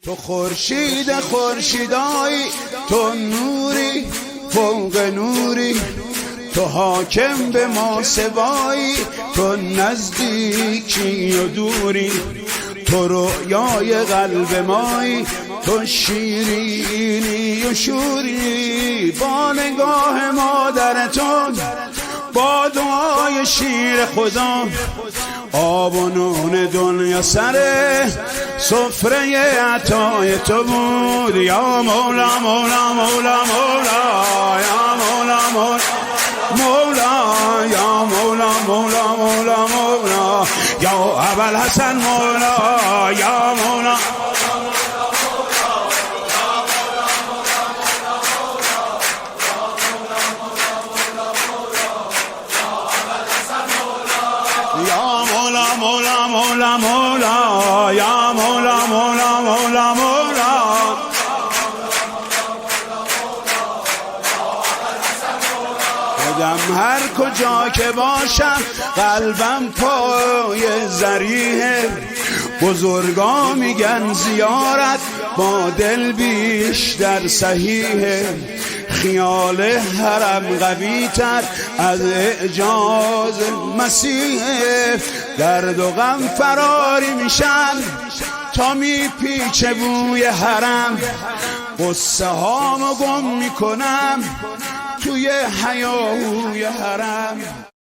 تو خورشید خورشیدایی، تو نوری فوق نوری، تو حاکم به ما سوایی، تو نزدیکی و دوری، تو رویای قلب مایی، تو شیرینی و شوری. با نگاه مادرتون، با دعای شیر خدا، آب و نون دنیا سر سفره عطای تو بود. یا مولا مولا مولا مولا، یا مولا مولا مولا، یا مولا مولا مولا مولا، یا ابوالحسن مولا، یا مولا. مولا مولا مولا، یا مولا مولا مولا مولا. خودم هر کجا که باشم قلبم پای ضریحه، بزرگا میگن زیارت با دل بیشتر صحیحه. خیال حرم قوی تر از اعجاز مسیح، درد و غم فراری میشن تا میپیچه بوی حرم. قصه هامو گم میکنم توی هیاهوی حرم.